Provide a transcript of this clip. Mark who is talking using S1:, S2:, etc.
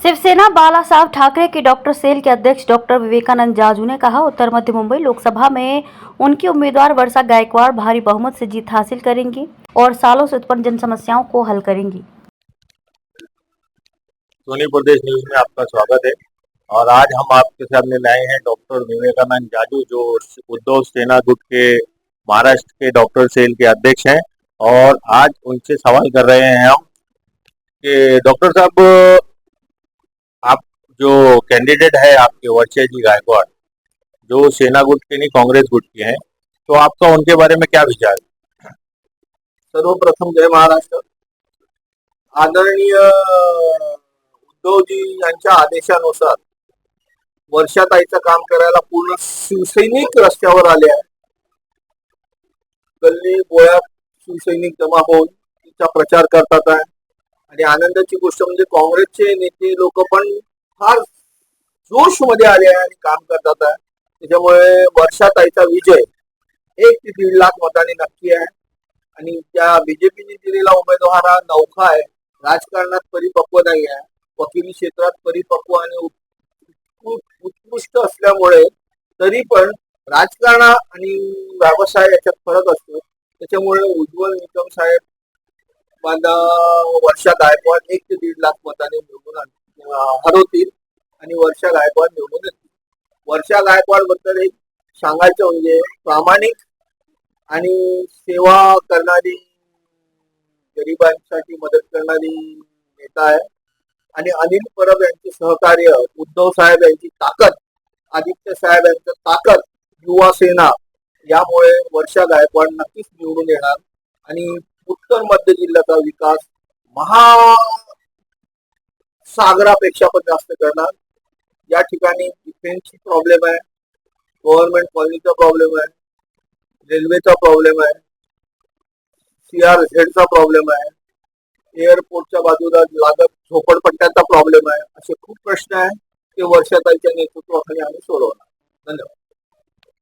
S1: शिवसेना बाला साहब ठाकरे के doctor sale के अध्यक्ष doctor Vivekananda Jaju ने कहा, उत्तर मध्य मुंबई लोकसभा में उनकी उम्मीदवार वर्षा गायकवाड़ भारी बहुमत से जीत हासिल करेंगी और सालों से उत्पन्न जन समस्याओं को हल करेंगी।
S2: सोनी प्रदेश न्यूज में आपका स्वागत है। और आज हम आपके सामने लाए हैं डॉक्टर विवेकानंद जाजू, जो उद्धव सेना गुट के महाराष्ट्र के डॉक्टर सेल के अध्यक्ष हैं। और आज उनसे सवाल कर रहे हैं हम कि डॉक्टर साहब, आप जो कैंडिडेट है आपके वर्षा जी गायकवाड़, जो सेना गुट के नहीं कांग्रेस गुट के हैं, तो आपका उनके बारे में क्या विचार है?
S3: सर्वप्रथम जय महाराष्ट्र। आदरणीय उद्धवजी यांच्या आदेशानुसार वर्षाताईचं काम करायला पूर्ण शिवसैनिक रस्त्यावर आले आहे। गल्ली गोळ्यात शिवसैनिक जमा होऊन तिचा प्रचार करतात आहे। आणि आनंदाची गोष्ट म्हणजे काँग्रेसचे नेते लोक पण फार जोश मध्ये आले आहे आणि काम करतात आहे। त्याच्यामुळे वर्षाताईचा विजय 1 ते 1.5 लाख मतांनी नक्की आहे। आणि त्या बीजेपीने दिलेला उमेदवार हा नौखा आहे, राजकारणात परिपक्व नाही आहे, वकिली क्षेत्रात परिपक्व आणि उत्कृष्ट असल्यामुळे तरी पण राजकारण आणि व्यवसाय याच्यात फरक असतो। त्याच्यामुळे उज्ज्वल निकम साहेब बांधा वर्षा गायकवाड 1 ते 1.5 लाख मतांनी निवडून हरवतील आणि वर्षा गायकवाड निवडून येतील। वर्षा गायकवाड बद्दल एक सांगायचं म्हणजे प्रामाणिक आणि सेवा करणारी, गरिबांसाठी मदत करणारी नेता आहे। आणि अनिल परब यांचे सहकार्य, उद्धव साहेब यांची ताकद, आदित्य साहेब यांची ताकद, युवा सेना, यामुळे वर्षा गायकवाड नक्कीच निवडून येणार आणि उत्तर मध्य जिल्ह्याचा विकास महासागरापेक्षा पण जास्त करणार। या ठिकाणी डिफेन्सची प्रॉब्लेम आहे, गव्हर्नमेंट कॉलनीचा प्रॉब्लेम आहे, रेल्वेचा प्रॉब्लेम आहे, CRZ चा प्रॉब्लेम आहे, एअरपोर्टच्या बाजूला लागत झोपडपट्ट्याचा प्रॉब्लेम आहे। असे खूप प्रश्न आहे ते वर्षाताईच्या नेतृत्वाखाली आम्ही सोडवणार। धन्यवाद।